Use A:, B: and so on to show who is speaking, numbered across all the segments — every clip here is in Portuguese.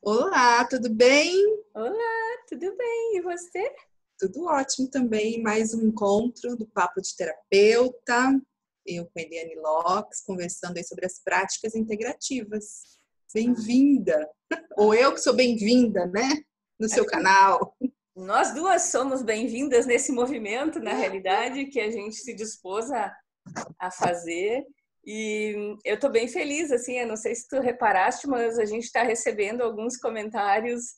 A: Olá, tudo bem?
B: Olá, tudo bem? E você?
A: Tudo ótimo também. Mais um encontro do Papo de Terapeuta. Eu com a Eliane Lopes, conversando aí sobre as práticas integrativas. Bem-vinda! Ou eu que sou bem-vinda, né? No seu
B: Acho que
A: canal.
B: nós duas somos bem-vindas nesse movimento, na realidade, que a gente se dispôs a fazer. E eu estou bem feliz, assim, eu não sei se tu reparaste, mas a gente está recebendo alguns comentários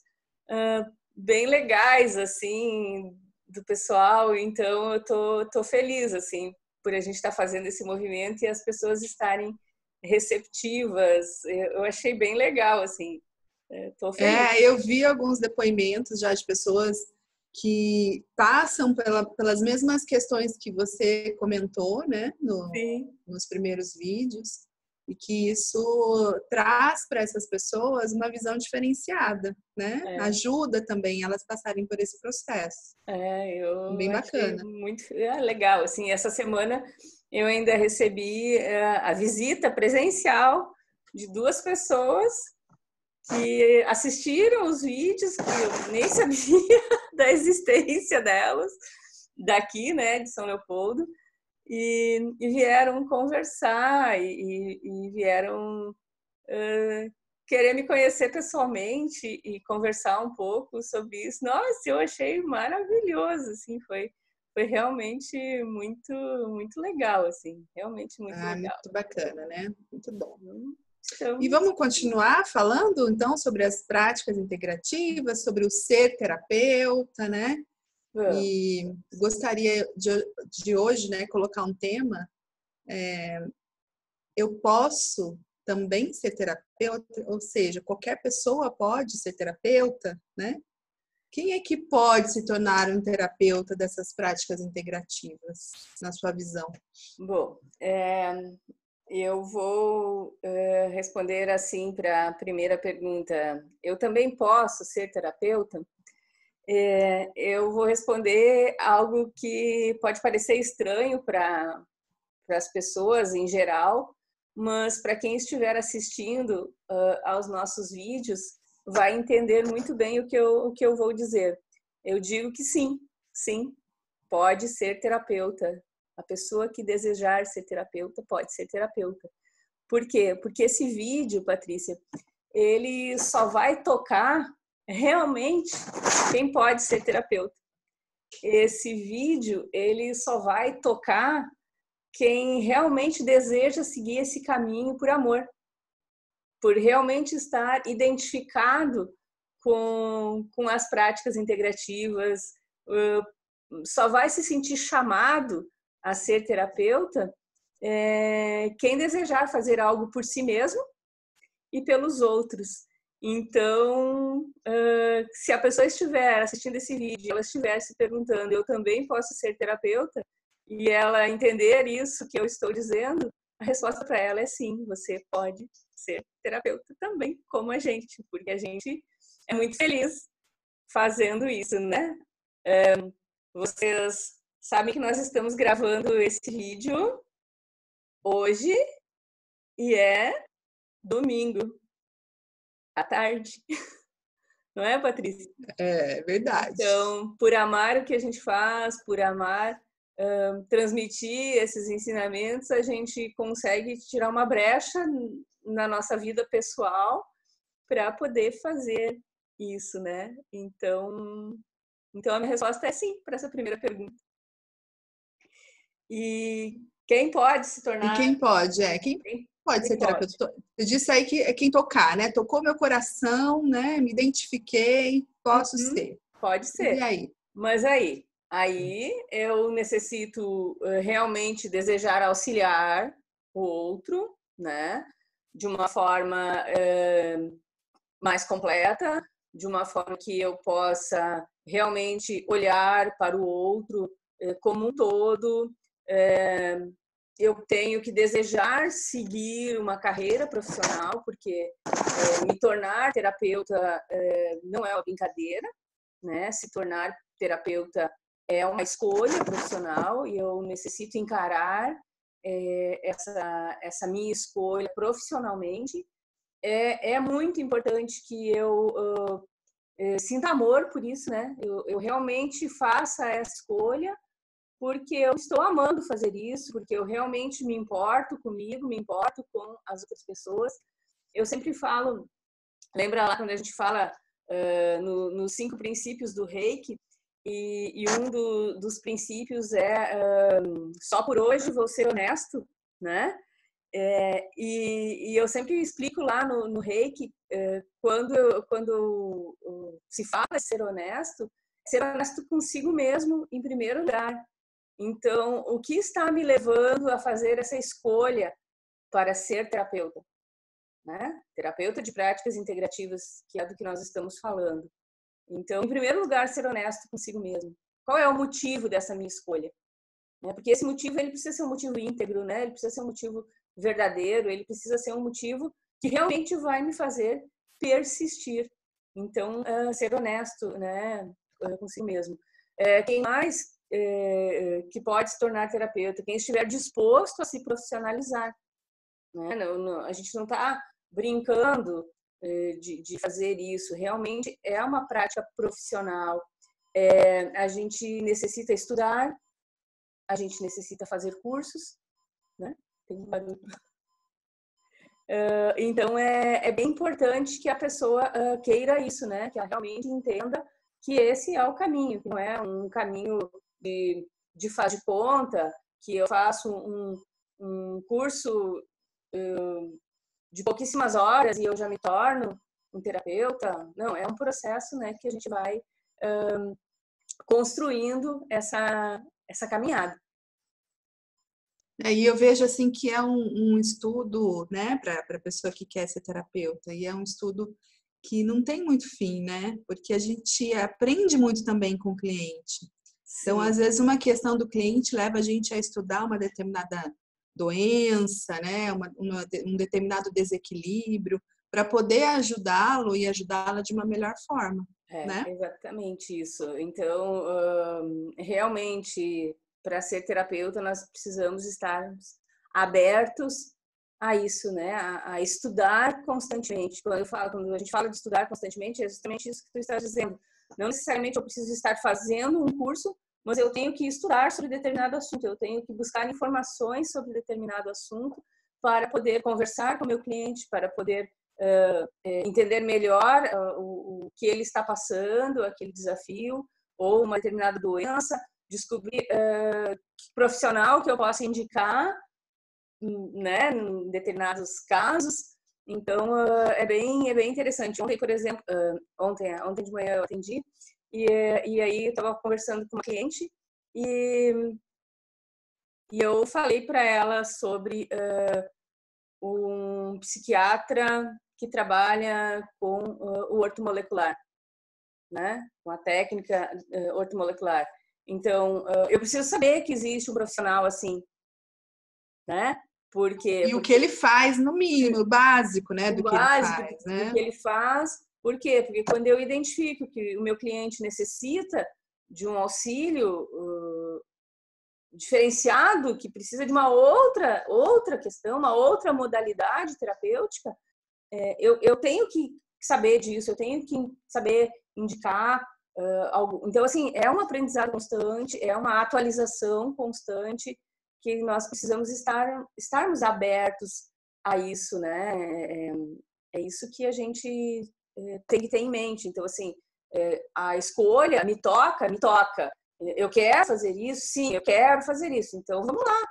B: bem legais, assim, do pessoal. Então, eu tô feliz, assim, por a gente estar fazendo esse movimento e as pessoas estarem receptivas. Eu achei bem legal, assim. Estou feliz.
A: Eu vi alguns depoimentos já de pessoas que passam pelas mesmas questões que você comentou, né,
B: Sim.
A: nos primeiros vídeos, e que isso traz para essas pessoas uma visão diferenciada, né?
B: É.
A: Ajuda também elas passarem por esse processo.
B: Eu
A: Bem
B: achei
A: bacana.
B: muito legal. Assim, essa semana eu ainda recebi a visita presencial de duas pessoas que assistiram os vídeos, que eu nem sabia da existência delas, daqui, né, de São Leopoldo, e vieram conversar e vieram querer me conhecer pessoalmente e conversar um pouco sobre isso. Nossa, eu achei maravilhoso, assim, foi realmente muito legal, assim, realmente muito
A: Ah,
B: legal.
A: muito bacana, né? Muito bom.
B: Então,
A: E
B: estamos.
A: vamos continuar falando então sobre as práticas integrativas, sobre o ser terapeuta, né?
B: Vamos.
A: E gostaria de hoje, né, colocar um tema. Eu posso também ser terapeuta, ou seja, qualquer pessoa pode ser terapeuta, né? Quem é que pode se tornar um terapeuta dessas práticas integrativas, na sua visão?
B: Bom, eu vou responder assim para a primeira pergunta. Eu também posso ser terapeuta? Eu vou responder algo que pode parecer estranho para as pessoas em geral, mas para quem estiver assistindo aos nossos vídeos, vai entender muito bem o que eu vou dizer. Eu digo que sim, sim, pode ser terapeuta. A pessoa que desejar ser terapeuta pode ser terapeuta. Por quê? Porque esse vídeo, Patrícia, ele só vai tocar realmente quem pode ser terapeuta. Esse vídeo, ele só vai tocar quem realmente deseja seguir esse caminho por amor, por realmente estar identificado com as práticas integrativas, só vai se sentir chamado a ser terapeuta quem desejar fazer algo por si mesmo e pelos outros. Então, se a pessoa estiver assistindo esse vídeo, ela estiver se perguntando, eu também posso ser terapeuta? E ela entender isso que eu estou dizendo, a resposta para ela é sim, você pode ser terapeuta também, como a gente, porque a gente é muito feliz fazendo isso, né? Vocês sabem que nós estamos gravando esse vídeo hoje e é domingo à tarde, não é, Patrícia?
A: É verdade.
B: Então, por amar o que a gente faz, por amar transmitir esses ensinamentos, a gente consegue tirar uma brecha na nossa vida pessoal para poder fazer isso, né? Então a minha resposta é sim para essa primeira pergunta. E quem pode se
A: E
B: tornar?
A: quem pode? Quem pode ser
B: Quem pode?
A: terapeuta? Você disse aí que é quem tocar, né? Tocou meu coração, né? Me identifiquei, posso
B: Uhum,
A: ser.
B: pode
A: E
B: ser.
A: aí?
B: Mas aí eu necessito realmente desejar auxiliar o outro, né? De uma forma mais completa, de uma forma que eu possa realmente olhar para o outro como um todo. Eu tenho que desejar seguir uma carreira profissional, porque me tornar terapeuta não é uma brincadeira, né? Se tornar terapeuta é uma escolha profissional e eu necessito encarar essa minha escolha profissionalmente é muito importante que eu sinta amor por isso, né? Eu realmente faça essa escolha porque eu estou amando fazer isso, porque eu realmente me importo comigo, me importo com as outras pessoas. Eu sempre falo, lembra lá quando a gente fala nos 5 princípios do Reiki, e um dos princípios é só por hoje vou ser honesto, né? E eu sempre explico lá no Reiki, quando se fala de ser honesto consigo mesmo em primeiro lugar. Então, o que está me levando a fazer essa escolha para ser terapeuta, né? Terapeuta de práticas integrativas, que é do que nós estamos falando. Então, em primeiro lugar, ser honesto consigo mesmo. Qual é o motivo dessa minha escolha? Porque esse motivo ele precisa ser um motivo íntegro, né? Ele precisa ser um motivo verdadeiro, ele precisa ser um motivo que realmente vai me fazer persistir. Então, ser honesto, né, consigo mesmo. Quem mais que pode se tornar terapeuta? Quem estiver disposto a se profissionalizar. Né? A gente não está brincando de fazer isso. Realmente é uma prática profissional. A gente necessita estudar, a gente necessita fazer cursos, né? Tem um barulho. Então, é bem importante que a pessoa queira isso, né? Que ela realmente entenda que esse é o caminho, que não é um caminho de faz de conta, que eu faço um curso de pouquíssimas horas e eu já me torno um terapeuta. Não, é um processo, né, que a gente vai construindo essa caminhada.
A: E eu vejo assim que é um estudo, né, para a pessoa que quer ser terapeuta, e é um estudo que não tem muito fim, né? Porque a gente aprende muito também com o cliente. Então,
B: Sim.
A: às vezes, uma questão do cliente leva a gente a estudar uma determinada doença, né, um determinado desequilíbrio, para poder ajudá-lo e ajudá-la de uma melhor forma, né?
B: Exatamente isso. Então, realmente, para ser terapeuta, nós precisamos estar abertos a isso, né? A estudar constantemente. Quando a gente fala de estudar constantemente, é justamente isso que tu estás dizendo. Não necessariamente eu preciso estar fazendo um curso, mas eu tenho que estudar sobre determinado assunto, eu tenho que buscar informações sobre determinado assunto para poder conversar com o meu cliente, para poder entender melhor o que ele está passando, aquele desafio, ou uma determinada doença, descobrir que profissional que eu possa indicar, né, em determinados casos. Então, é bem interessante. Ontem, por exemplo, ontem de manhã eu atendi, e aí eu estava conversando com uma cliente, e eu falei para ela sobre um psiquiatra que trabalha com o ortomolecular, né? Com a técnica ortomolecular. Então, eu preciso saber que existe um profissional assim, né?
A: E o que ele faz, no mínimo, o básico, né,
B: o
A: do que ele
B: básico
A: faz,
B: do
A: né?
B: que ele faz. Por quê? Porque quando eu identifico que o meu cliente necessita de um auxílio diferenciado, que precisa de uma outra questão, uma outra modalidade terapêutica, eu tenho que saber disso, eu tenho que saber indicar algo. Então, assim, é um aprendizado constante, é uma atualização constante que nós precisamos estarmos abertos a isso, né? É isso que a gente tem que ter em mente. Então, assim, a escolha me toca. Eu quero fazer isso? Sim, eu quero fazer isso. Então, vamos lá,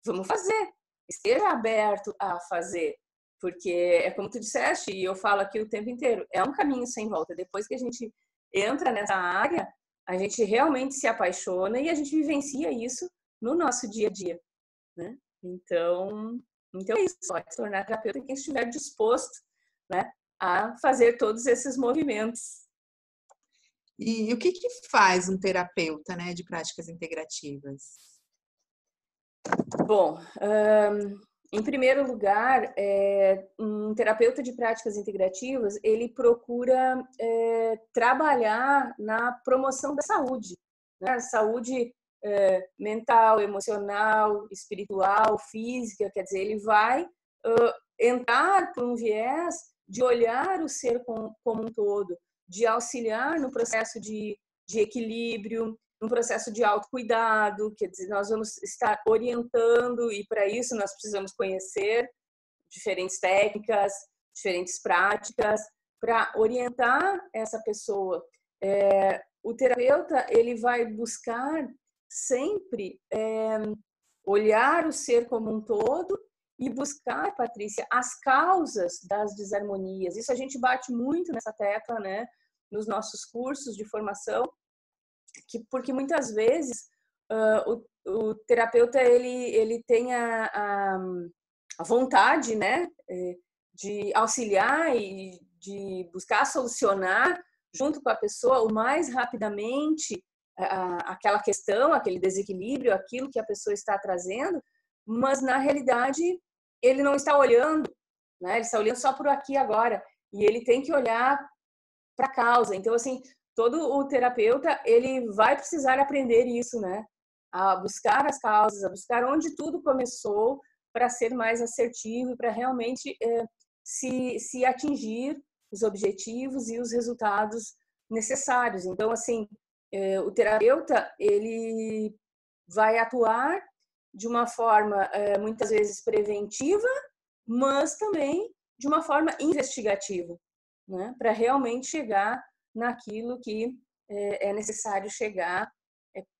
B: vamos fazer. Esteja aberto a fazer. Porque é como tu disseste, e eu falo aqui o tempo inteiro, é um caminho sem volta. Depois que a gente entra nessa área, a gente realmente se apaixona e a gente vivencia isso no nosso dia a dia, né? Então é isso, pode se tornar terapeuta quem estiver disposto, né, a fazer todos esses movimentos.
A: E o que faz um terapeuta, né, de práticas integrativas?
B: Bom, em primeiro lugar, um terapeuta de práticas integrativas, ele procura trabalhar na promoção da saúde, né? Saúde mental, emocional, espiritual, física, quer dizer, ele vai entrar por um viés de olhar o ser como um todo, de auxiliar no processo de equilíbrio, no processo de autocuidado, quer dizer, nós vamos estar orientando e para isso nós precisamos conhecer diferentes técnicas, diferentes práticas para orientar essa pessoa. O terapeuta ele vai buscar sempre olhar o ser como um todo e buscar, Patrícia, as causas das desarmonias. Isso a gente bate muito nessa tecla, né, nos nossos cursos de formação, porque muitas vezes o terapeuta ele tem a vontade, né, de auxiliar e de buscar solucionar junto com a pessoa o mais rapidamente aquela questão, aquele desequilíbrio, aquilo que a pessoa está trazendo, mas na realidade ele não está olhando, né? Ele está olhando só por aqui agora e ele tem que olhar para a causa. Então, assim, todo o terapeuta ele vai precisar aprender isso, né? A buscar as causas, a buscar onde tudo começou para ser mais assertivo e para realmente se atingir os objetivos e os resultados necessários. Então, assim, o terapeuta ele vai atuar de uma forma muitas vezes preventiva, mas também de uma forma investigativa, né? Para realmente chegar naquilo que é necessário chegar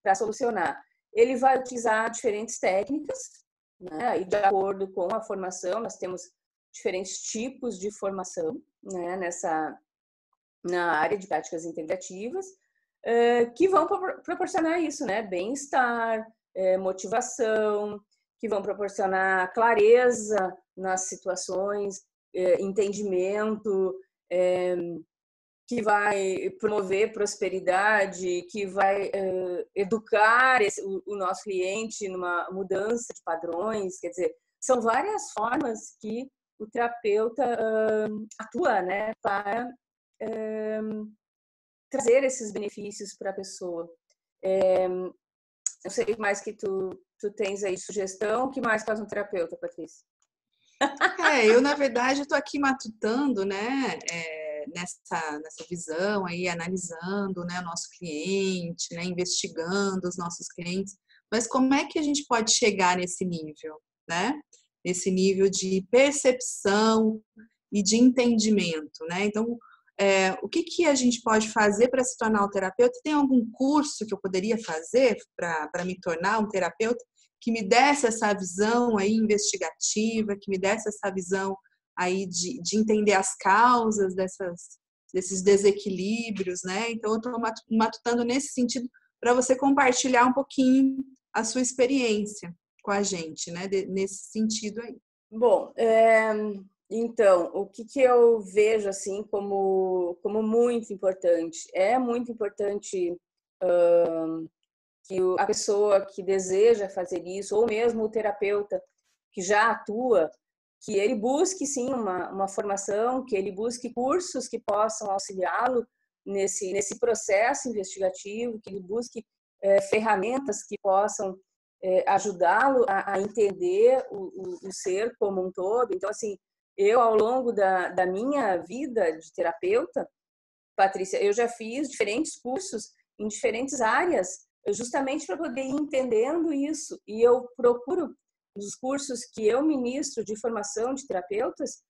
B: para solucionar. Ele vai utilizar diferentes técnicas, né? E de acordo com a formação, nós temos diferentes tipos de formação, né? Na área de práticas integrativas, que vão proporcionar isso, né? Bem-estar, motivação, que vão proporcionar clareza nas situações, entendimento, que vai promover prosperidade, que vai educar o nosso cliente numa mudança de padrões. Quer dizer, são várias formas que o terapeuta atua, né, para trazer esses benefícios para a pessoa. Eu sei mais que tu tens aí sugestão. O que mais faz um terapeuta, Patrícia?
A: Eu, na verdade, estou aqui matutando, né, nessa visão aí, analisando, né, o nosso cliente, né, investigando os nossos clientes. Mas como é que a gente pode chegar nesse nível, né? Nesse nível de percepção e de entendimento, né? Então, o que a gente pode fazer para se tornar um terapeuta? Tem algum curso que eu poderia fazer para me tornar um terapeuta que me desse essa visão aí investigativa, que me desse essa visão aí de entender as causas desses desequilíbrios, né? Então, eu estou matutando nesse sentido para você compartilhar um pouquinho a sua experiência com a gente, né? Nesse sentido aí.
B: Bom, então, o que eu vejo assim como muito importante? É muito importante que a pessoa que deseja fazer isso, ou mesmo o terapeuta que já atua, que ele busque sim uma formação, que ele busque cursos que possam auxiliá-lo nesse processo investigativo, que ele busque ferramentas que possam ajudá-lo a entender o ser como um todo. Então, assim, eu, ao longo da minha vida de terapeuta, Patrícia, eu já fiz diferentes cursos em diferentes áreas, justamente para poder ir entendendo isso. E eu procuro, nos cursos que eu ministro de formação de terapeutas,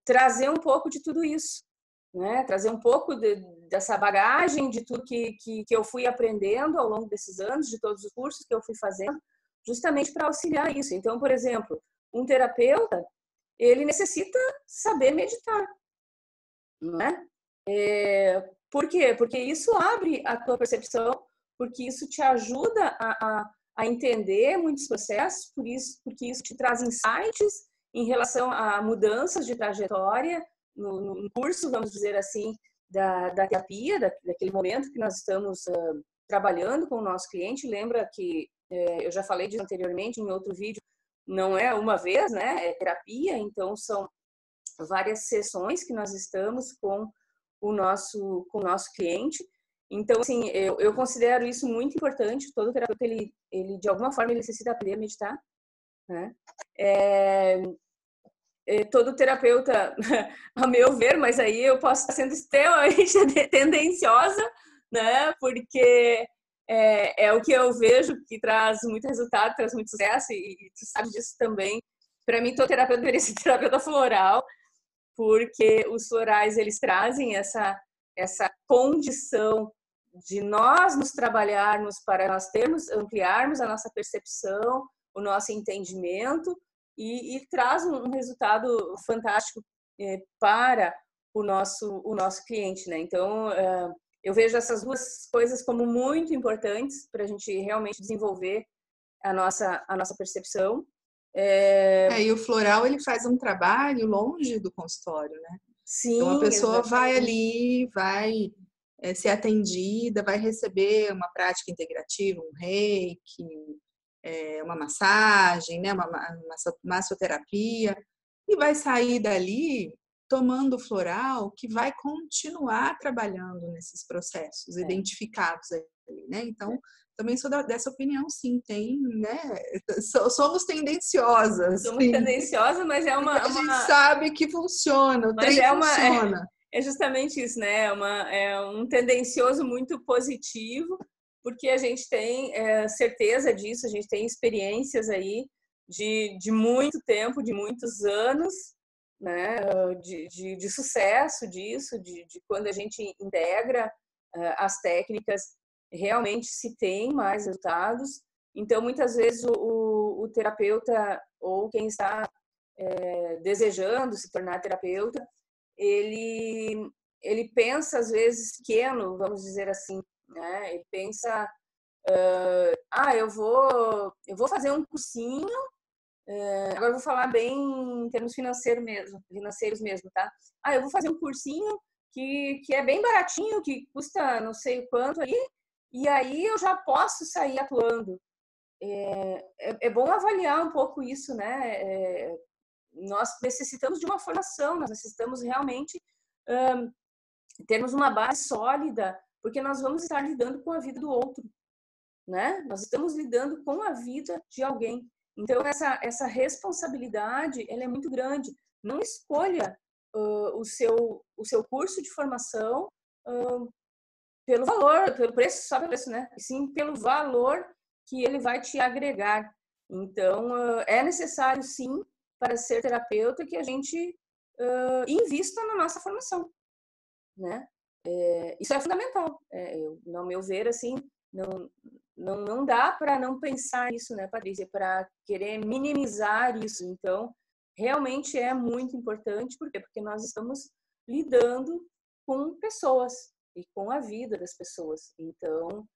B: trazer um pouco de tudo isso, né? Trazer um pouco dessa bagagem, de tudo que eu fui aprendendo ao longo desses anos, de todos os cursos que eu fui fazendo, justamente para auxiliar isso. Então, por exemplo, um terapeuta, ele necessita saber meditar, não é? Por quê? Porque isso abre a tua percepção, porque isso te ajuda a entender muitos processos, porque isso te traz insights em relação a mudanças de trajetória no curso, vamos dizer assim, da terapia, daquele momento que nós estamos trabalhando com o nosso cliente. Lembra que eu já falei disso anteriormente em outro vídeo, não é uma vez, né? É terapia, então são várias sessões que nós estamos com o nosso cliente. Então, assim, eu considero isso muito importante. Todo terapeuta, ele de alguma forma, ele necessita aprender a meditar, né? todo terapeuta, a meu ver, mas aí eu posso estar sendo extremamente tendenciosa, né? Porque é o que eu vejo que traz muito resultado, traz muito sucesso, e tu sabe disso também. Para mim, todo terapeuta deveria ser terapeuta floral, porque os florais, eles trazem essa condição de nós nos trabalharmos para nós ampliarmos a nossa percepção, o nosso entendimento, e traz um resultado fantástico para o nosso cliente, né? Então, eu vejo essas duas coisas como muito importantes para a gente realmente desenvolver a nossa percepção.
A: E o floral, ele faz um trabalho longe do consultório, né? Então, a
B: Sim,
A: pessoa
B: exatamente.
A: vai ali, vai ser atendida, vai receber uma prática integrativa, um reiki, uma massagem, né? uma massoterapia, e vai sair dali tomando floral, que vai continuar trabalhando nesses processos identificados ali, né? Então, também sou dessa opinião, sim, tem, né? Somos tendenciosas.
B: Somos tendenciosas, mas é
A: a gente sabe que funciona, o trem funciona.
B: É justamente isso, né? É um tendencioso muito positivo, porque a gente tem certeza disso, a gente tem experiências aí de muito tempo, de muitos anos, né? De sucesso disso, de quando a gente integra as técnicas, realmente se tem mais resultados. Então, muitas vezes, o terapeuta ou quem está desejando se tornar terapeuta, ele pensa, às vezes, pequeno, vamos dizer assim, né? Ele pensa, eu vou fazer um cursinho, agora eu vou falar bem em termos financeiros mesmo, tá? Eu vou fazer um cursinho que é bem baratinho, que custa não sei o quanto aí, e aí eu já posso sair atuando. É bom avaliar um pouco isso, né? Nós necessitamos de uma formação, nós necessitamos realmente termos uma base sólida, porque nós vamos estar lidando com a vida do outro, né? Nós estamos lidando com a vida de alguém. Então, essa responsabilidade, ela é muito grande. Não escolha o seu curso de formação pelo valor, pelo preço, só pelo preço, né? E sim pelo valor que ele vai te agregar. Então, é necessário, sim, para ser terapeuta, que a gente invista na nossa formação, né? Isso é fundamental. No meu ver, assim, não dá para não pensar nisso, né, Patrícia? Para querer minimizar isso. Então, realmente é muito importante. Por quê? Porque nós estamos lidando com pessoas e com a vida das pessoas. Então,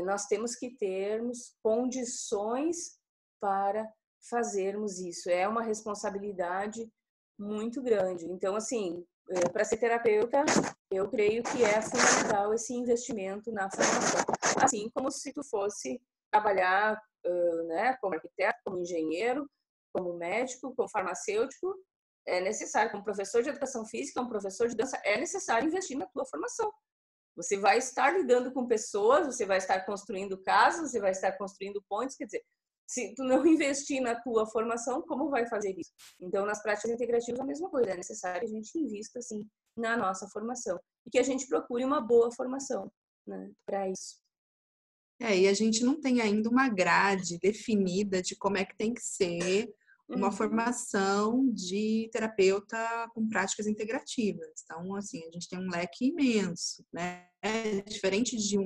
B: nós temos que termos condições para fazermos isso. É uma responsabilidade muito grande. Então, assim, para ser terapeuta, eu creio que é fundamental esse investimento na formação. Assim como se tu fosse trabalhar, né, como arquiteto, como engenheiro, como médico, como farmacêutico, é necessário, como professor de educação física, como professor de dança, é necessário investir na tua formação. Você vai estar lidando com pessoas, você vai estar construindo casas, você vai estar construindo pontes, quer dizer, se tu não investir na tua formação, como vai fazer isso? Então, nas práticas integrativas, a mesma coisa. É necessário que a gente invista, assim, na nossa formação. E que a gente procure uma boa formação, né, para isso.
A: E a gente não tem ainda uma grade definida de como é que tem que ser uma formação de terapeuta com práticas integrativas. Então, assim, a gente tem um leque imenso, né? Diferente de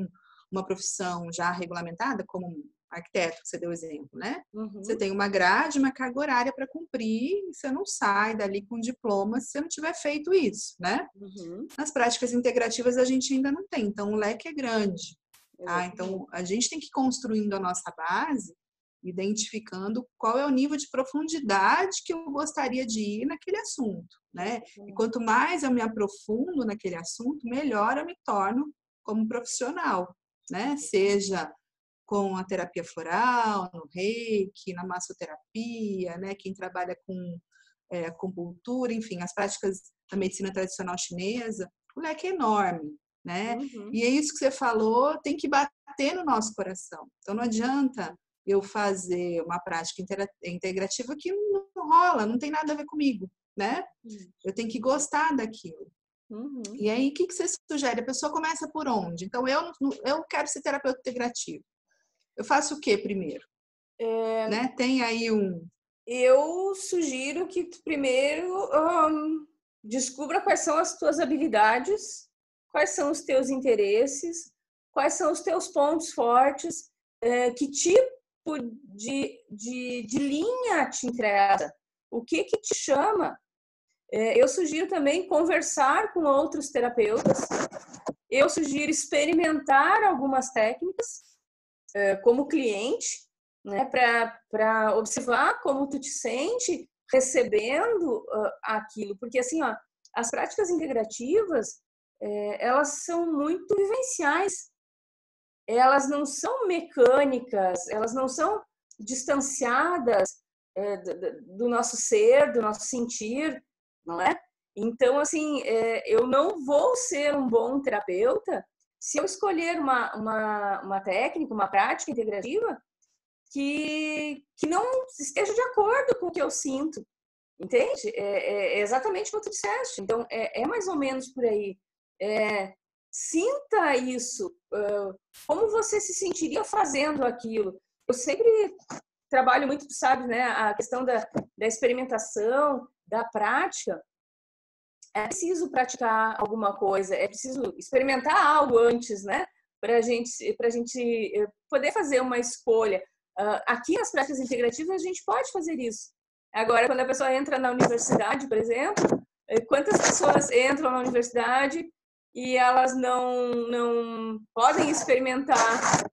A: uma profissão já regulamentada, como um arquiteto, que você deu exemplo, né? Você tem uma grade, uma carga horária para cumprir, e você não sai dali com diploma se você não tiver feito isso, né? Nas práticas integrativas a gente ainda não tem, então o leque é grande. Então, a gente tem que ir construindo a nossa base, identificando qual é o nível de profundidade que eu gostaria de ir naquele assunto, né? E quanto mais eu me aprofundo naquele assunto, melhor eu me torno como profissional, né? Seja com a terapia floral, no reiki, na massoterapia, né? Quem trabalha com acupuntura, enfim, as práticas da medicina tradicional chinesa, o leque é enorme, né? E é isso que você falou, tem que bater no nosso coração. Então, não adianta eu fazer uma prática integrativa que não rola, não tem nada a ver comigo, né? Eu tenho que gostar daquilo. E aí, o que você sugere? A pessoa começa por onde? Então, eu quero ser terapeuta integrativo. Eu faço o que primeiro? Né? Tem aí um...
B: Eu sugiro que tu primeiro descubra quais são as tuas habilidades, quais são os teus interesses, quais são os teus pontos fortes, que tipo de linha te interessa, o que te chama. Eu sugiro também conversar com outros terapeutas, eu sugiro experimentar algumas técnicas como cliente, né, para observar como tu te sente recebendo aquilo, porque assim, ó, as práticas integrativas elas são muito vivenciais, elas não são mecânicas, elas não são distanciadas do nosso ser, do nosso sentir, não é? Então, assim, eu não vou ser um bom terapeuta se eu escolher uma técnica, uma prática integrativa que não esteja de acordo com o que eu sinto, entende? É exatamente o que tu disseste. Então, é mais ou menos por aí. Sinta isso. Como você se sentiria fazendo aquilo? Eu sempre trabalho muito, tu sabe, né? A questão da experimentação, da prática. É preciso praticar alguma coisa, é preciso experimentar algo antes, né? Para a gente poder fazer uma escolha. Aqui nas práticas integrativas a gente pode fazer isso. Agora, quando a pessoa entra na universidade, por exemplo, quantas pessoas entram na universidade e elas não podem experimentar?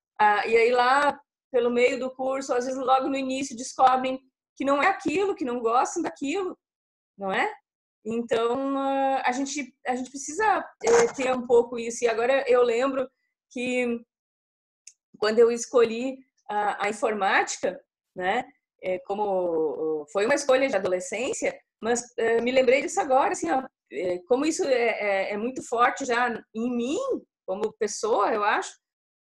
B: E aí lá, pelo meio do curso, às vezes logo no início descobrem que não é aquilo, que não gostam daquilo, não é? Então, a gente precisa ter um pouco isso. E agora eu lembro que quando eu escolhi a informática, né, como foi uma escolha de adolescência, mas me lembrei disso agora, assim, ó, como isso é muito forte já em mim, como pessoa, eu acho,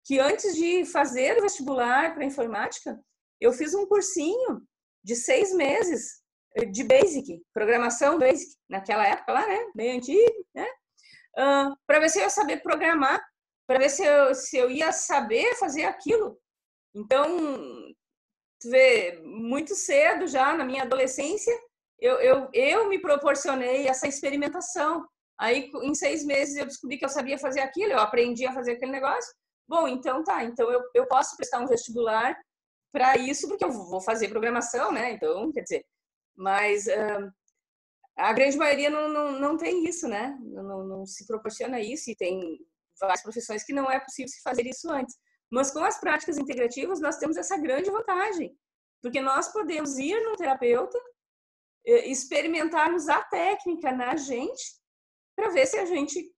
B: que antes de fazer o vestibular para informática, eu fiz um cursinho de 6 meses de Basic, programação Basic, naquela época lá, né, meio antigo, né, para ver se eu ia saber programar, para ver se eu ia saber fazer aquilo. Então, tu vê, muito cedo já, na minha adolescência, eu me proporcionei essa experimentação. Aí, em 6 meses, eu descobri que eu sabia fazer aquilo, eu aprendi a fazer aquele negócio. Bom, então tá, então eu posso prestar um vestibular para isso, porque eu vou fazer programação, né? Então, quer dizer, mas a grande maioria não tem isso, né? Não se proporciona isso, e tem várias profissões que não é possível se fazer isso antes. Mas com as práticas integrativas, nós temos essa grande vantagem, porque nós podemos ir num terapeuta, experimentarmos a técnica na gente, para ver se a gente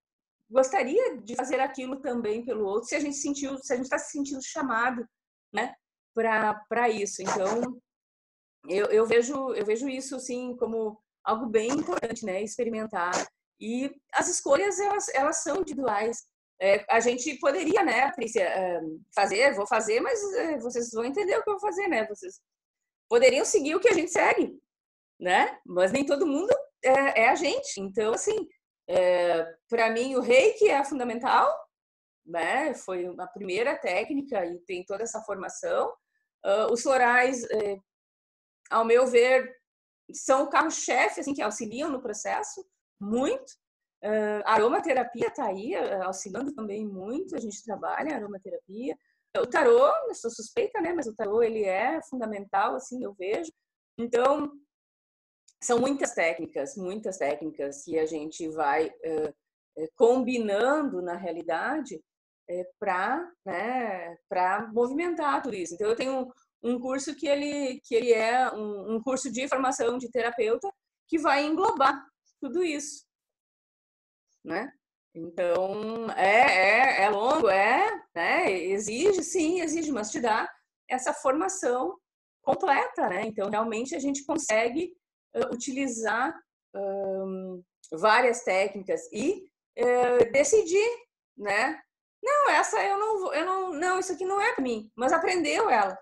B: gostaria de fazer aquilo também pelo outro, se a gente está se sentindo chamado, né, para isso. Então, eu vejo isso assim como algo bem importante, né, experimentar. E as escolhas elas são individuais. A gente poderia, né, Patrícia, vou fazer, mas vocês vão entender o que eu vou fazer, né? Vocês poderiam seguir o que a gente segue, né? Mas nem todo mundo é a gente. Então, assim, para mim o Reiki é fundamental, né? Foi a primeira técnica e tem toda essa formação. Os florais, ao meu ver, são o carro-chefe, assim, que auxiliam no processo, muito. A aromaterapia está aí, auxiliando também muito, a gente trabalha a aromaterapia. O tarô, eu sou suspeita, né? Mas o tarô, ele é fundamental, assim, eu vejo. Então, são muitas técnicas que a gente vai combinando na realidade para movimentar tudo isso. Então, eu tenho um curso que ele é um curso de formação de terapeuta que vai englobar tudo isso, né? Então, é longo, né? Exige, mas te dá essa formação completa, né? Então, realmente, a gente consegue utilizar várias técnicas e decidir, né? Não, essa eu não vou, não, isso aqui não é para mim, mas aprendeu ela.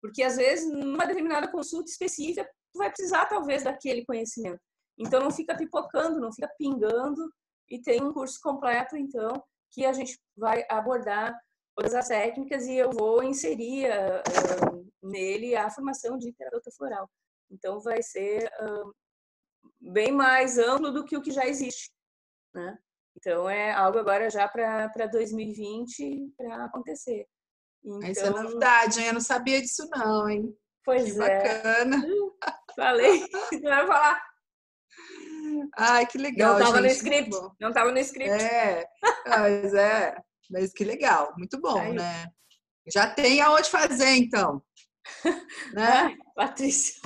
B: Porque, às vezes, numa determinada consulta específica, tu vai precisar, talvez, daquele conhecimento. Então não fica pipocando, não fica pingando, e tem um curso completo, então, que a gente vai abordar todas as técnicas e eu vou inserir nele a formação de terapeuta floral. Então vai ser bem mais amplo do que o que já existe, né? Então é algo agora já para 2020 para acontecer.
A: Isso é
B: Então,
A: novidade, hein? Eu não sabia disso não, hein? Que
B: pois é.
A: bacana.
B: Falei, não vai falar.
A: Ai, que
B: Não
A: legal,
B: estava no
A: gente. Muito
B: script,
A: bom.
B: não estava no script.
A: Mas que legal. Muito bom,
B: Saiu.
A: né? Já tem aonde fazer, então. Né?
B: Ai, Patrícia.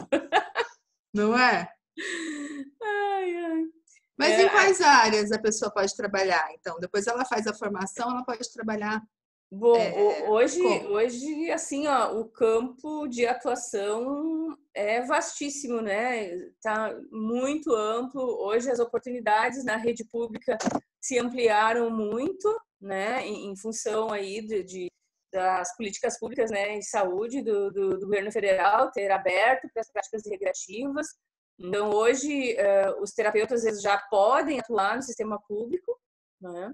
A: Não é?
B: Ai, ai.
A: Mas em quais áreas a pessoa pode trabalhar? Então, depois ela faz a formação, ela pode trabalhar
B: Bom,
A: como?
B: hoje, assim, ó, o campo de atuação é vastíssimo, né? Tá muito amplo. Hoje as oportunidades na rede pública se ampliaram muito, né? Em função aí das políticas públicas, né, em saúde do governo federal ter aberto para as práticas recreativas. Então, hoje, os terapeutas às vezes já podem atuar no sistema público, né?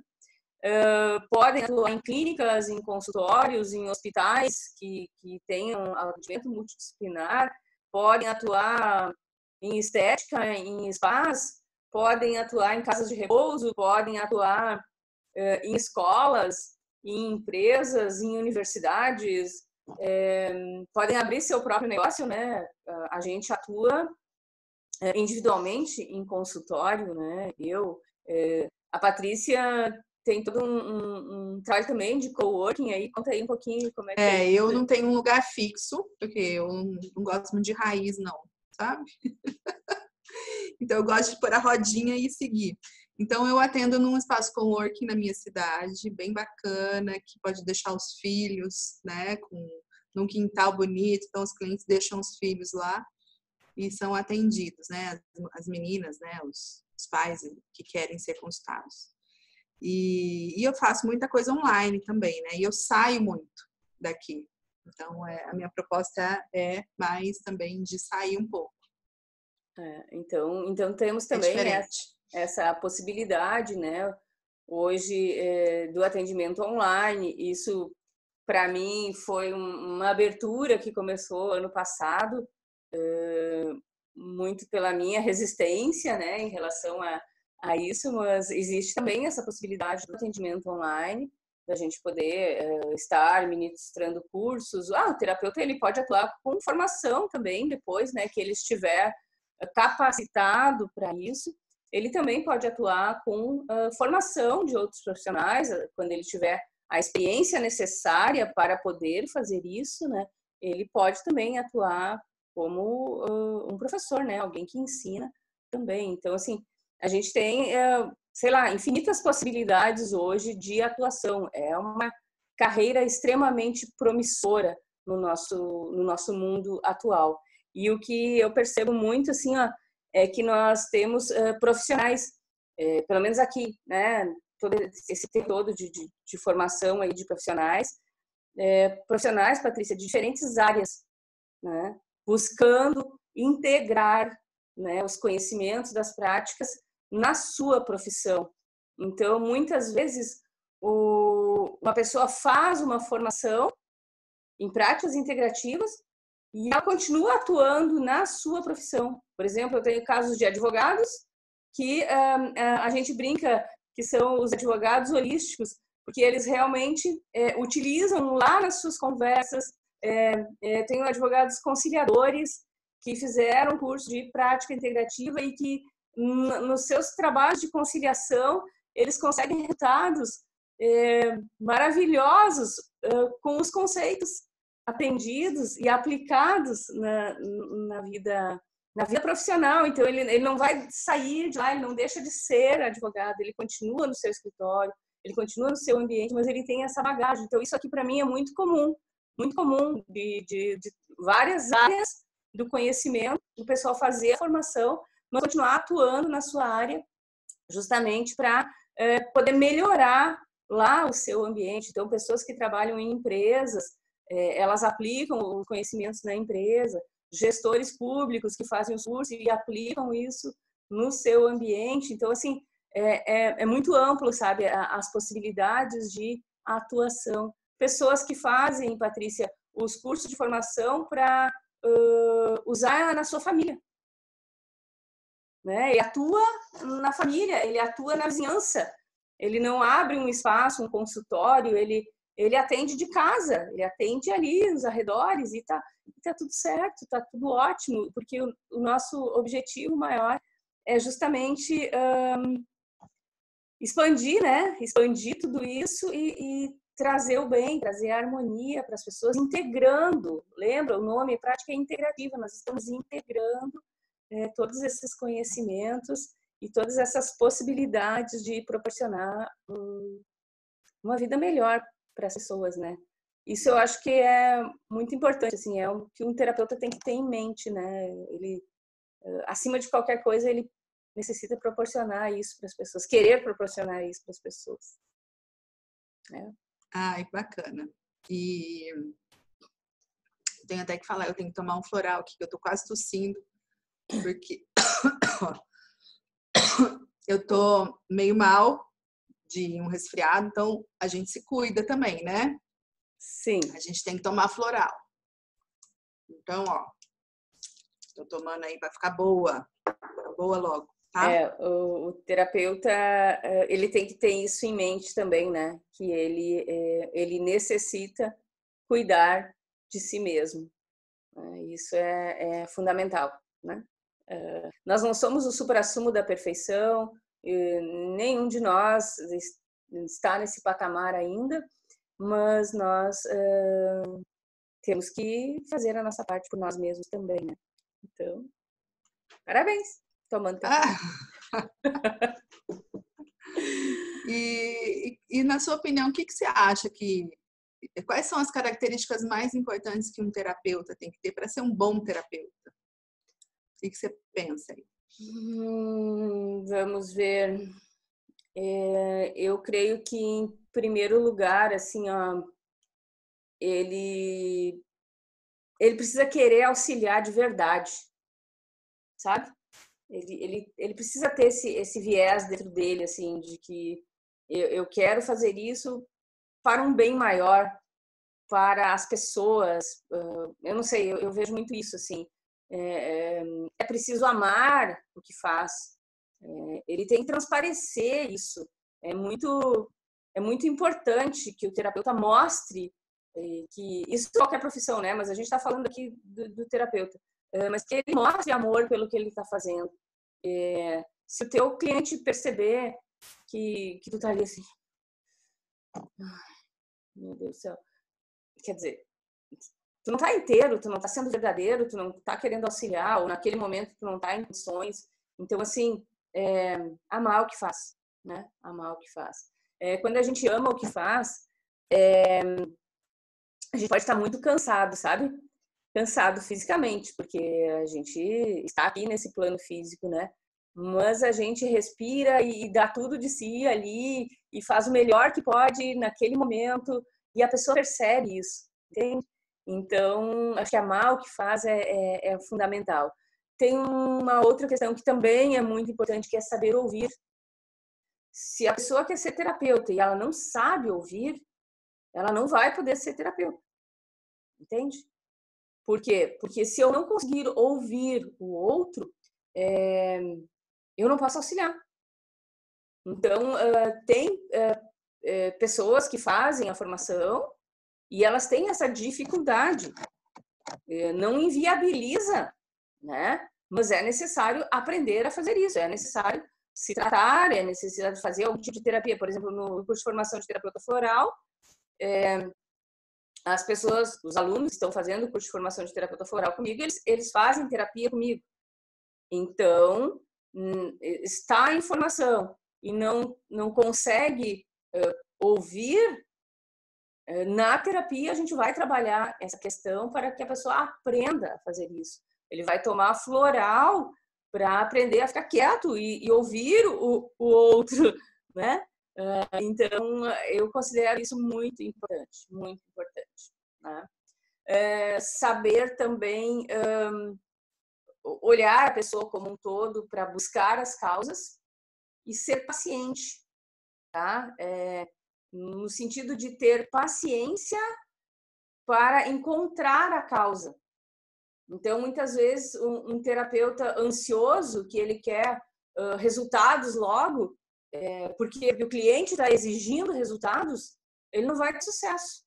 B: Podem atuar em clínicas, em consultórios, em hospitais que tenham atendimento multidisciplinar, podem atuar em estética, em spas, podem atuar em casas de repouso, podem atuar em escolas, em empresas, em universidades, podem abrir seu próprio negócio, né? A gente atua individualmente em consultório, né? A Patrícia tem todo um trabalho também de coworking aí. Conta aí um pouquinho como é que é
A: Eu
B: isso.
A: não tenho um lugar fixo, porque eu não gosto muito de raiz, não, sabe? Então, eu gosto de pôr a rodinha e seguir. Então, eu atendo num espaço coworking na minha cidade, bem bacana, que pode deixar os filhos, né, num quintal bonito. Então, os clientes deixam os filhos lá e são atendidos, né, as meninas, né, os pais que querem ser consultados. E eu faço muita coisa online também, né, e eu saio muito daqui. Então, a minha proposta é mais também de sair um pouco.
B: Então temos
A: É
B: também
A: diferente.
B: essa possibilidade, né? Hoje do atendimento online. Isso para mim foi uma abertura que começou ano passado, muito pela minha resistência, né, em relação a isso, mas existe também essa possibilidade do atendimento online, da gente poder estar ministrando cursos. O terapeuta ele pode atuar com formação também depois, né, que ele estiver capacitado para isso. Ele também pode atuar com formação de outros profissionais, quando ele tiver a experiência necessária para poder fazer isso, né? Ele pode também atuar como um professor, né? Alguém que ensina também. Então, assim, a gente tem, sei lá, infinitas possibilidades hoje de atuação. É uma carreira extremamente promissora no nosso mundo atual. E o que eu percebo muito, assim, ó, é que nós temos profissionais, pelo menos aqui, né? Todo esse tempo todo de formação aí de profissionais, Patrícia, de diferentes áreas, né? Buscando integrar, né, os conhecimentos das práticas na sua profissão. Então, muitas vezes, uma pessoa faz uma formação em práticas integrativas e ela continua atuando na sua profissão. Por exemplo, eu tenho casos de advogados que a gente brinca que são os advogados holísticos, porque eles realmente utilizam lá nas suas conversas. Tenho advogados conciliadores que fizeram curso de prática integrativa e que nos seus trabalhos de conciliação eles conseguem resultados maravilhosos com os conceitos aprendidos e aplicados na vida profissional. Então ele não vai sair de lá, ele não deixa de ser advogado, ele continua no seu escritório, ele continua no seu ambiente, mas ele tem essa bagagem. Então isso aqui para mim é muito comum de várias áreas do conhecimento, o pessoal fazer a formação, mas continuar atuando na sua área, justamente para poder melhorar lá o seu ambiente. Então, pessoas que trabalham em empresas, elas aplicam os conhecimentos na empresa, gestores públicos que fazem os cursos e aplicam isso no seu ambiente. Então, assim, é muito amplo, sabe, as possibilidades de atuação. Pessoas que fazem, Patrícia, os cursos de formação para usar na sua família. Né? Ele atua na família, ele atua na vizinhança. Ele não abre um espaço, um consultório, ele atende de casa, ele atende ali nos arredores e tá tudo certo, tá tudo ótimo, porque o nosso objetivo maior é justamente expandir, né? Expandir tudo isso e trazer o bem, trazer a harmonia para as pessoas, integrando. Lembra, o nome é prática integrativa, nós estamos integrando todos esses conhecimentos e todas essas possibilidades de proporcionar uma vida melhor para as pessoas, né? Isso eu acho que é muito importante, assim, é o que um terapeuta tem que ter em mente, né? Ele, acima de qualquer coisa, ele necessita proporcionar isso para as pessoas, querer proporcionar isso para as pessoas.
A: Ai, bacana. E tenho até que falar, eu tenho que tomar um floral aqui, que eu tô quase tossindo, porque eu tô meio mal de um resfriado, então a gente se cuida também, né?
B: Sim.
A: A gente tem que tomar floral. Então, ó, tô tomando aí para ficar boa logo, tá?
B: O terapeuta, ele tem que ter isso em mente também, né? Que ele necessita cuidar de si mesmo. Isso é fundamental, né? Nós não somos o suprassumo da perfeição, nenhum de nós está nesse patamar ainda, mas nós temos que fazer a nossa parte por nós mesmos também, né? Então, parabéns, tomando café.
A: E na sua opinião, o que você acha quais são as características mais importantes que um terapeuta tem que ter para ser um bom terapeuta? O que você pensa aí?
B: Vamos ver. Eu creio que, em primeiro lugar, assim, ó, ele precisa querer auxiliar de verdade, sabe? Ele precisa ter esse viés dentro dele, assim, de que eu quero fazer isso para um bem maior, para as pessoas. Eu não sei, eu vejo muito isso, assim. É preciso amar o que faz. Ele tem que transparecer isso. É muito importante que o terapeuta mostre que isso é qualquer profissão, né? Mas a gente está falando aqui do terapeuta, mas que ele mostre amor pelo que ele está fazendo. Se o teu cliente perceber que tu tá ali assim, meu Deus do céu, quer dizer, tu não tá inteiro, tu não tá sendo verdadeiro, tu não tá querendo auxiliar, ou naquele momento tu não tá em condições. Então, assim, amar o que faz, né? Amar o que faz. Quando a gente ama o que faz, a gente pode estar muito cansado, sabe? Cansado fisicamente, porque a gente está aqui nesse plano físico, né? Mas a gente respira e dá tudo de si ali e faz o melhor que pode naquele momento e a pessoa percebe isso, entende? Então, acho que amar o que faz é fundamental. Tem uma outra questão que também é muito importante, que é saber ouvir. Se a pessoa quer ser terapeuta e ela não sabe ouvir, ela não vai poder ser terapeuta, entende? Por quê? Porque se eu não conseguir ouvir o outro, eu não posso auxiliar. Então, tem pessoas que fazem a formação e elas têm essa dificuldade. Não inviabiliza, né? Mas é necessário aprender a fazer isso, é necessário se tratar, é necessário fazer algum tipo de terapia. Por exemplo, no curso de formação de terapeuta floral, as pessoas, os alunos que estão fazendo o curso de formação de terapeuta floral comigo, eles fazem terapia comigo. Então, está em formação e não consegue ouvir, na terapia a gente vai trabalhar essa questão para que a pessoa aprenda a fazer isso. Ele vai tomar floral para aprender a ficar quieto e ouvir o outro, né? Então, eu considero isso muito importante, muito importante. Né? Saber também olhar a pessoa como um todo para buscar as causas e ser paciente, tá? No sentido de ter paciência para encontrar a causa. Então, muitas vezes, um terapeuta ansioso, que ele quer resultados logo, porque o cliente está exigindo resultados, ele não vai ter sucesso.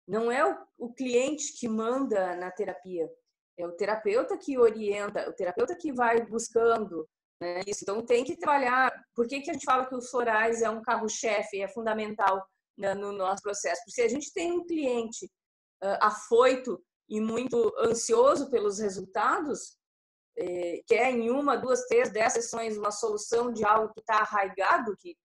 B: Não é o cliente que manda na terapia, é o terapeuta que orienta, o terapeuta que vai buscando, né, isso. Então, tem que trabalhar. Por que a gente fala que os florais é um carro-chefe, é fundamental, né, no nosso processo? Porque se a gente tem um cliente afoito e muito ansioso pelos resultados, quer em 1, 2, 3, 10 sessões uma solução de algo que está arraigado, que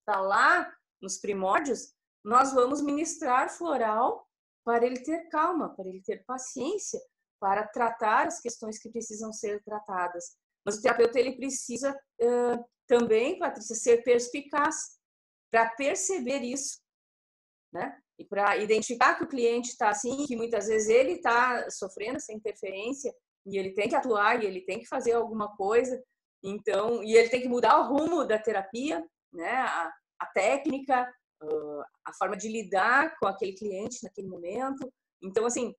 B: está lá nos primórdios, nós vamos ministrar floral para ele ter calma, para ele ter paciência, para tratar as questões que precisam ser tratadas. Mas o terapeuta, ele precisa também, Patrícia, ser perspicaz para perceber isso, né? E para identificar que o cliente está assim, que muitas vezes ele está sofrendo essa interferência e ele tem que atuar e ele tem que fazer alguma coisa, então, e ele tem que mudar o rumo da terapia, né? A técnica, a forma de lidar com aquele cliente naquele momento. Então, assim,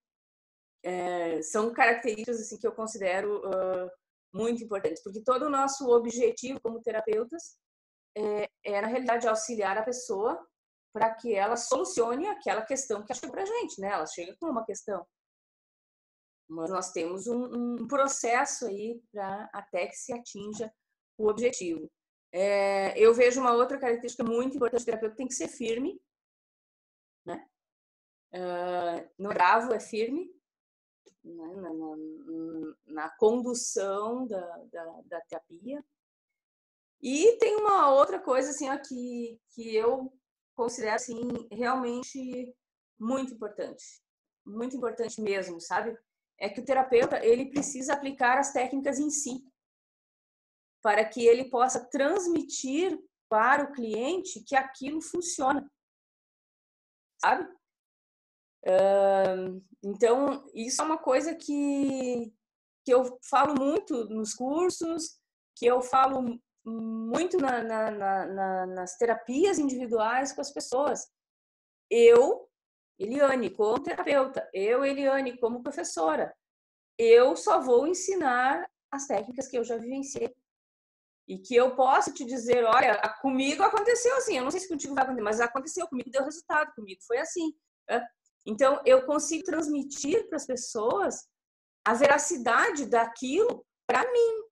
B: são características assim que eu considero muito importantes, porque todo o nosso objetivo como terapeutas é na realidade auxiliar a pessoa para que ela solucione aquela questão que chega para a gente, né? Ela chega com uma questão. Mas nós temos um processo aí para até que se atinja o objetivo. Eu vejo uma outra característica muito importante do terapeuta, tem que ser firme, né? No bravo é firme, né? Na condução da terapia. E tem uma outra coisa assim, ó, que eu considero assim, realmente muito importante mesmo, sabe? É que o terapeuta, ele precisa aplicar as técnicas em si, para que ele possa transmitir para o cliente que aquilo funciona, sabe? Então, isso é uma coisa que eu falo muito nos cursos, que eu falo muito nas terapias individuais com as pessoas. Eu, Eliane, como terapeuta, eu, Eliane, como professora, eu só vou ensinar as técnicas que eu já vivenciei. E que eu posso te dizer, olha, comigo aconteceu assim, eu não sei se contigo vai acontecer, mas aconteceu, comigo deu resultado, comigo foi assim. Então, eu consigo transmitir para as pessoas a veracidade daquilo para mim.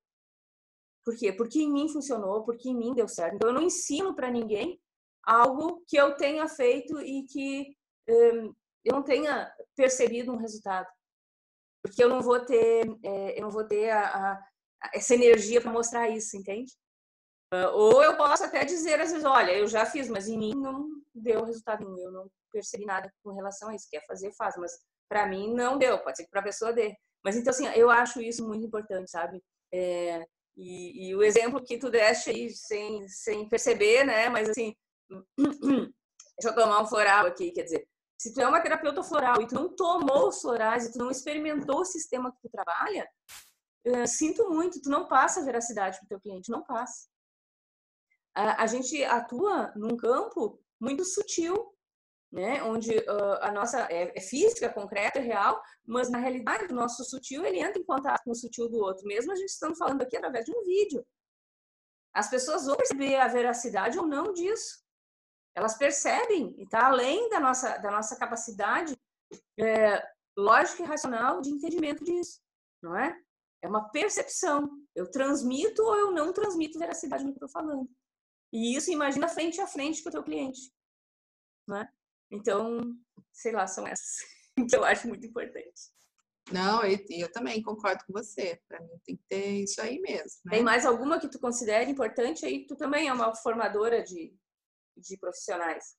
B: Por quê? Porque em mim funcionou, porque em mim deu certo. Então, eu não ensino para ninguém algo que eu tenha feito e que eu não tenha percebido um resultado. Porque eu não vou ter, essa energia para mostrar isso, entende? Ou eu posso até dizer, às vezes, olha, eu já fiz, mas em mim não deu resultado nenhum, eu não percebi nada com relação a isso. Quer fazer, faz, mas para mim não deu, pode ser que para a pessoa dê. Mas então, assim, eu acho isso muito importante, sabe? E o exemplo que tu deste aí, sem perceber, né? Mas assim, deixa eu tomar um floral aqui, quer dizer, se tu é uma terapeuta floral e tu não tomou os florais e tu não experimentou o sistema que tu trabalha, sinto muito, tu não passa a veracidade para o teu cliente, não passa. A gente atua num campo muito sutil, né? Onde a nossa é física, concreta, real, mas na realidade o nosso sutil ele entra em contato com o sutil do outro, mesmo a gente estando falando aqui através de um vídeo. As pessoas vão perceber a veracidade ou não disso. Elas percebem, e está além da nossa capacidade lógica e racional de entendimento disso, não é? É uma percepção. Eu transmito ou eu não transmito veracidade no que eu estou falando. E isso, imagina frente a frente com o teu cliente, né? Então, sei lá, são essas que eu acho muito importantes.
A: Não, eu também concordo com você. Para mim tem que ter isso aí mesmo, né?
B: Tem mais alguma que tu considere importante aí? Tu também é uma formadora de profissionais.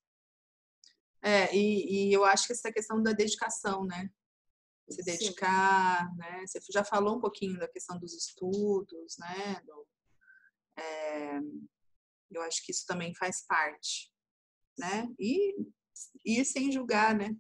A: E eu acho que essa questão da dedicação, né? Se dedicar, sim, né? Você já falou um pouquinho da questão dos estudos, né? Eu acho que isso também faz parte, né? E sem julgar, né?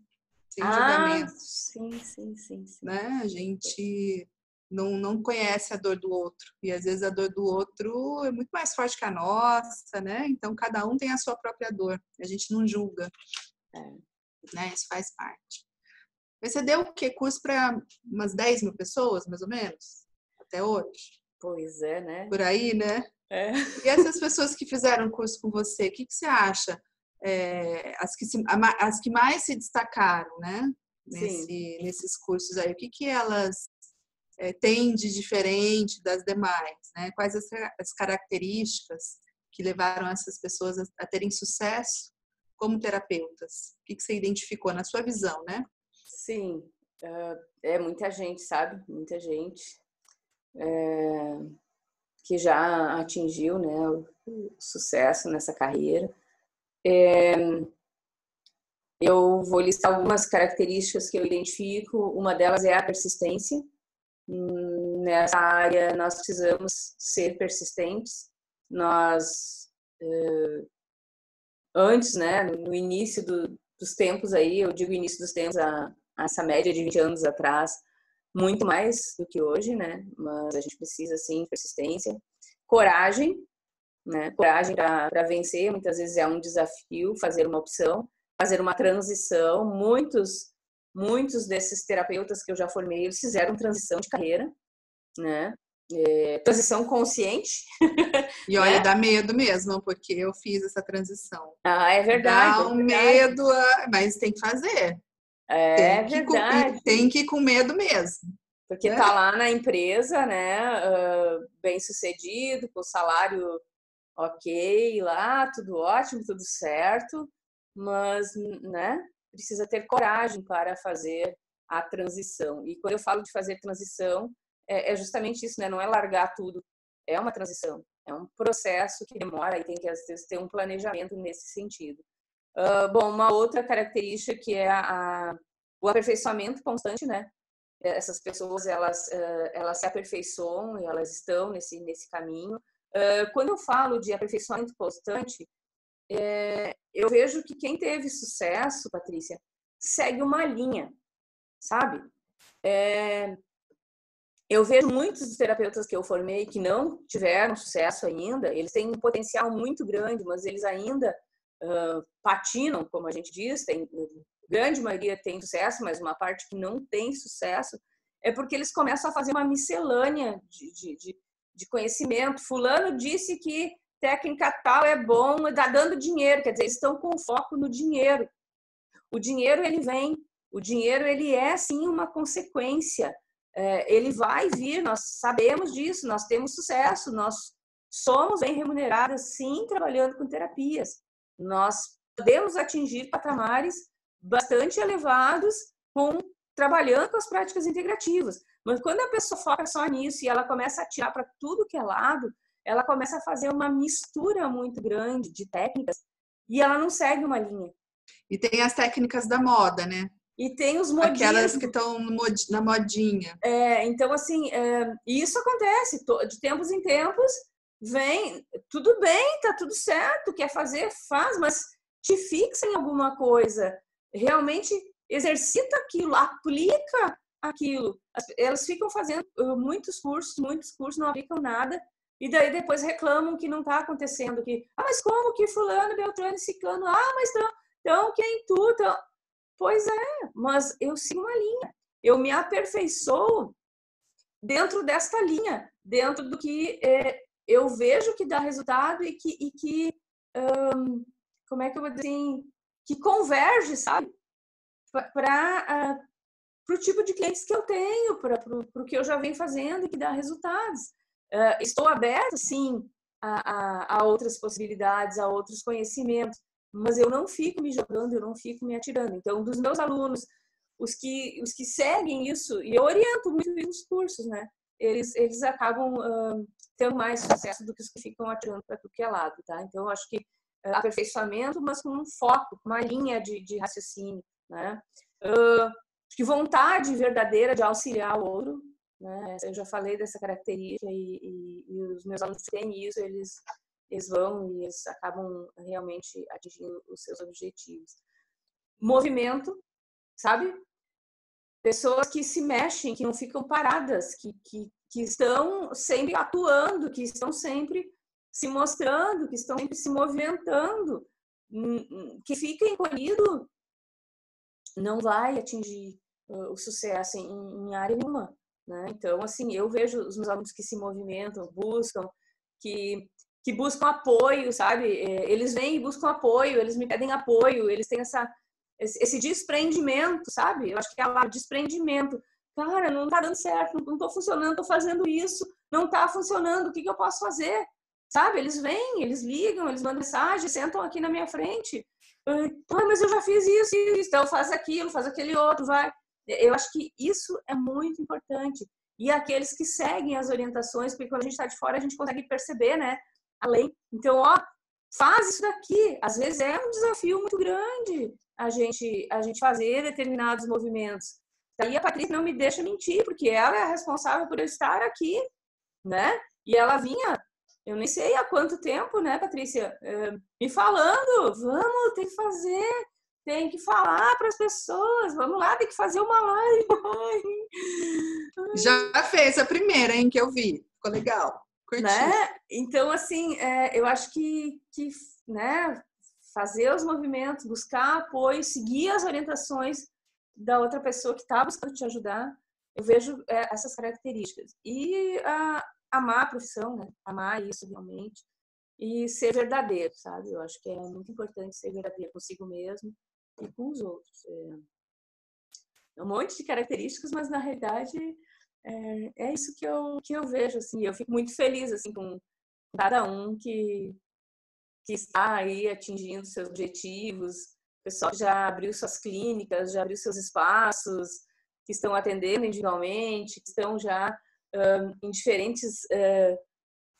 A: Sem julgamento.
B: Sim.
A: Né? A gente não conhece a dor do outro. E às vezes a dor do outro é muito mais forte que a nossa, né? Então cada um tem a sua própria dor. A gente não julga, né? Isso faz parte. Mas você deu o quê? Curso para umas 10 mil pessoas, mais ou menos? Até hoje?
B: Pois é, né?
A: Por aí, né?
B: É.
A: E essas pessoas que fizeram curso com você, o que você acha? As que mais se destacaram, né? Nesses cursos aí, o que elas têm de diferente das demais, né? Quais as características que levaram essas pessoas a terem sucesso como terapeutas? O que você identificou na sua visão, né?
B: Sim, é muita gente, sabe? Muita gente que já atingiu, né, o sucesso nessa carreira. Eu vou listar algumas características que eu identifico. Uma delas é a persistência. Nessa área, nós precisamos ser persistentes. Nós, antes, né, no início dos tempos aí, eu digo início dos tempos, essa média de 20 anos atrás, muito mais do que hoje, né? Mas a gente precisa, sim, persistência. Coragem, né? Coragem para vencer, muitas vezes é um desafio fazer uma opção, fazer uma transição. Muitos desses terapeutas que eu já formei, eles fizeram transição de carreira, né? Transição consciente.
A: E olha, dá medo mesmo, porque eu fiz essa transição.
B: É verdade.
A: Dá um medo, mas tem que fazer.
B: É verdade.
A: Tem que ir com medo mesmo.
B: Porque tá lá na empresa, né? Bem sucedido, com o salário ok, lá, tudo ótimo, tudo certo, mas, né, precisa ter coragem para fazer a transição. E quando eu falo de fazer transição, é justamente isso, né? Não é largar tudo, é uma transição, é um processo que demora e tem que, às vezes, ter um planejamento nesse sentido. Bom, uma outra característica que é o aperfeiçoamento constante, né? Essas pessoas, elas se aperfeiçoam e elas estão nesse caminho. Quando eu falo de aperfeiçoamento constante, eu vejo que quem teve sucesso, Patrícia, segue uma linha, sabe? Eu vejo muitos dos terapeutas que eu formei que não tiveram sucesso ainda, eles têm um potencial muito grande, mas eles ainda patinam, como a gente diz, grande maioria tem sucesso, mas uma parte que não tem sucesso, é porque eles começam a fazer uma miscelânea de conhecimento. Fulano disse que técnica tal é bom, está dando dinheiro, quer dizer, eles estão com foco no dinheiro. O dinheiro, ele vem, o dinheiro, ele é, sim, uma consequência. Ele vai vir, nós sabemos disso, nós temos sucesso, nós somos bem remuneradas, sim, trabalhando com terapias. Nós podemos atingir patamares bastante elevados trabalhando com as práticas integrativas. Mas quando a pessoa foca só nisso e ela começa a tirar para tudo que é lado, ela começa a fazer uma mistura muito grande de técnicas e ela não segue uma linha.
A: E tem as técnicas da moda, né?
B: E tem os modismos.
A: Aquelas que estão na modinha.
B: Então, assim, isso acontece. De tempos em tempos, vem, tudo bem, tá tudo certo, quer fazer, faz, mas te fixa em alguma coisa. Realmente exercita aquilo, aplica aquilo. Elas ficam fazendo muitos cursos, não aplicam nada. E daí depois reclamam que não está acontecendo. Mas como que fulano, beltrano, ciclano? Mas então quem tu? Então... Pois é, mas eu sigo uma linha. Eu me aperfeiçoo dentro desta linha, dentro do que eu vejo que dá resultado e que como é que eu vou dizer assim, que converge, sabe? Para o tipo de clientes que eu tenho, para o que eu já venho fazendo e que dá resultados. Estou aberta, sim, a outras possibilidades, a outros conhecimentos, mas eu não fico me jogando, eu não fico me atirando. Então, dos meus alunos, os que seguem isso, e eu oriento muito nos cursos, né? Eles acabam tendo mais sucesso do que os que ficam atirando para tudo que é lado, tá? Então, eu acho que aperfeiçoamento, mas com um foco, uma linha de raciocínio, né? Que vontade verdadeira de auxiliar o outro, né? Eu já falei dessa característica e os meus alunos têm isso, eles vão e eles acabam realmente atingindo os seus objetivos. Movimento, sabe? pessoas que se mexem, que não ficam paradas, que estão sempre atuando, que estão sempre se mostrando, que estão sempre se movimentando. Que fica encolhido não vai atingir o sucesso em área nenhuma, né? Então, assim, eu vejo os meus alunos que se movimentam, buscam, que buscam apoio, sabe? Eles vêm e buscam apoio, eles me pedem apoio, eles têm esse desprendimento, sabe? Eu acho que é o desprendimento. Cara, não tá dando certo, não tô funcionando, tô fazendo isso, não tá funcionando, o que eu posso fazer? Sabe? Eles vêm, eles ligam, eles mandam mensagem, sentam aqui na minha frente. Mas eu já fiz isso, então faz aquilo, faz aquele outro, vai. Eu acho que isso é muito importante. E aqueles que seguem as orientações, porque quando a gente está de fora, a gente consegue perceber, né? Além. Então, faz isso daqui. Às vezes é um desafio muito grande a gente fazer determinados movimentos. Daí a Patrícia não me deixa mentir, porque ela é a responsável por eu estar aqui, né? E ela vinha, eu nem sei há quanto tempo, né, Patrícia? Me falando, vamos, tem que falar para as pessoas, vamos lá, tem que fazer uma live.
A: Já fez a primeira, hein, que eu vi. Ficou legal. Curti.
B: Né? Então, assim, eu acho que né, fazer os movimentos, buscar apoio, seguir as orientações da outra pessoa que está buscando te ajudar, eu vejo essas características. E amar a profissão, né? Amar isso realmente. E ser verdadeiro, sabe? Eu acho que é muito importante ser verdadeiro consigo mesmo e com os outros. É um monte de características, mas na realidade é isso que eu vejo, assim. Eu fico muito feliz, assim, com cada um que está aí atingindo seus objetivos, o pessoal que já abriu suas clínicas, já abriu seus espaços, que estão atendendo individualmente, que estão já em diferentes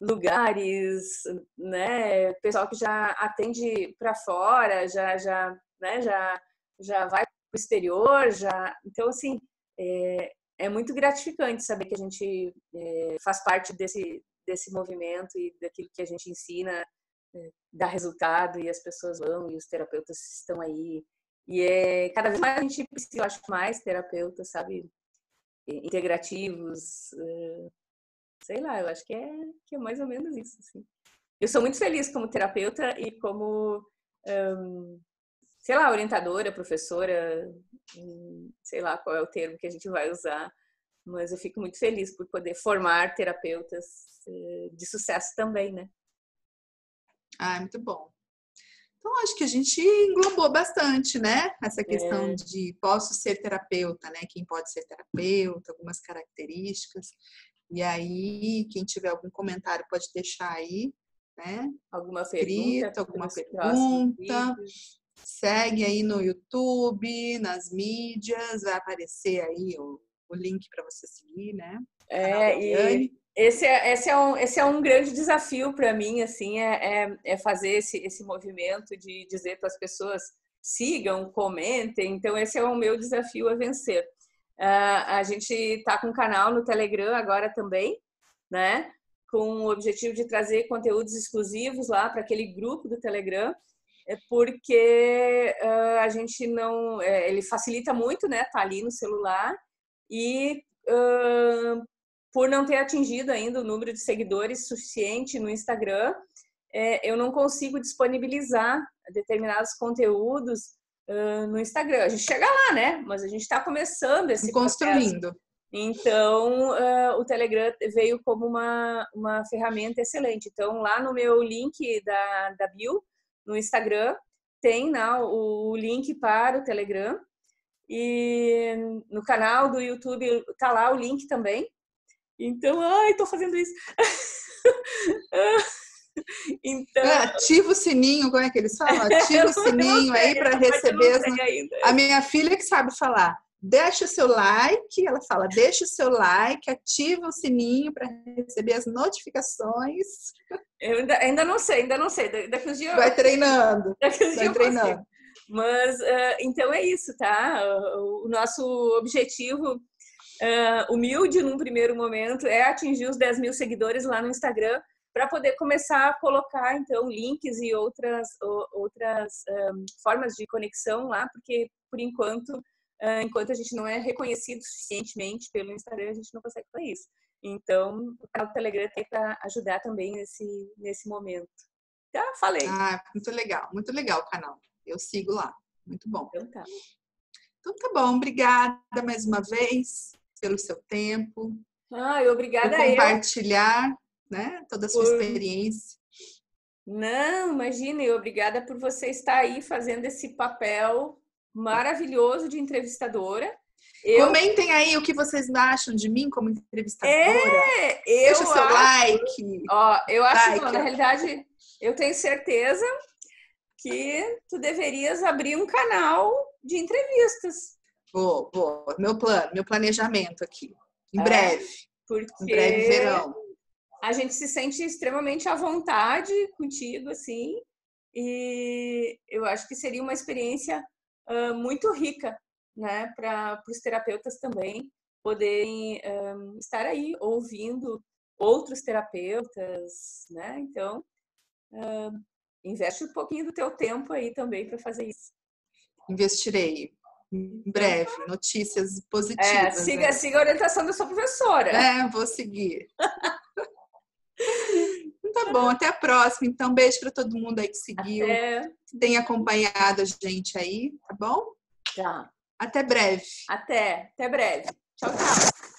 B: lugares, né? Pessoal que já atende para fora, né? já vai para o exterior, já. Então, assim, é muito gratificante saber que a gente faz parte desse movimento e daquilo que a gente ensina dá resultado e as pessoas vão e os terapeutas estão aí. E cada vez mais a gente precisa, eu acho, mais terapeutas, sabe? Integrativos, sei lá, eu acho que é mais ou menos isso, assim. Eu sou muito feliz como terapeuta e como, sei lá, orientadora, professora, sei lá qual é o termo que a gente vai usar, mas eu fico muito feliz por poder formar terapeutas de sucesso também, né?
A: Muito bom. Então, acho que a gente englobou bastante, né? Essa questão de posso ser terapeuta, né? Quem pode ser terapeuta, algumas características. E aí, quem tiver algum comentário pode deixar aí, né?
B: Alguma
A: Escrito, alguma pergunta. Segue aí no YouTube, nas mídias, vai aparecer aí o link para você seguir, né?
B: E esse é um grande desafio para mim, assim, fazer esse movimento de dizer para as pessoas sigam, comentem. Então, esse é o meu desafio a vencer. A gente está com um canal no Telegram agora também, né? Com o objetivo de trazer conteúdos exclusivos lá para aquele grupo do Telegram, porque a gente não... ele facilita muito, né? Tá ali no celular e... por não ter atingido ainda o número de seguidores suficiente no Instagram, eu não consigo disponibilizar determinados conteúdos no Instagram. A gente chega lá, né? Mas a gente está começando esse
A: construindo.
B: processo. Então, o Telegram veio como uma ferramenta excelente. Então, lá no meu link da bio, no Instagram, tem o link para o Telegram. E no canal do YouTube tá lá o link também. Então, tô fazendo isso. Então,
A: ativa o sininho, como é que eles falam? Ativa o sininho aí para receber. A minha filha que sabe falar. Deixa o seu like, ela fala, deixa o seu like, ativa o sininho para receber as notificações.
B: Eu ainda não sei. Daqui uns dias
A: vai treinando.
B: Vai treinando. Mas, então é isso, tá? O nosso objetivo humilde num primeiro momento é atingir os 10 mil seguidores lá no Instagram para poder começar a colocar, então, links e outras formas de conexão lá, porque, por enquanto, enquanto a gente não é reconhecido suficientemente pelo Instagram, a gente não consegue fazer isso. Então, o canal do Telegram tem para ajudar também nesse momento. Já falei.
A: Muito legal o canal. Eu sigo lá. Muito bom.
B: Então tá.
A: Então tá bom, obrigada mais uma vez pelo seu tempo.
B: Obrigada
A: por compartilhar, né, toda a sua experiência.
B: Não, imagina, e obrigada por você estar aí fazendo esse papel maravilhoso de entrevistadora.
A: Comentem aí o que vocês acham de mim como entrevistadora. Deixa seu like.
B: Eu acho, na realidade, eu tenho certeza que tu deverias abrir um canal de entrevistas.
A: Vou. Meu planejamento aqui. Em breve.
B: Porque
A: em breve, verão.
B: A gente se sente extremamente à vontade contigo, assim. E eu acho que seria uma experiência muito rica, né, para os terapeutas também poderem estar aí ouvindo outros terapeutas, né? Então, investe um pouquinho do teu tempo aí também para fazer isso.
A: Investirei. Em breve, notícias positivas.
B: Siga a orientação da sua professora.
A: Vou seguir. Tá bom, até a próxima. Então, beijo para todo mundo aí que seguiu, que tem acompanhado a gente aí, tá bom?
B: Tá.
A: Até breve.
B: Até breve. Tchau, tchau.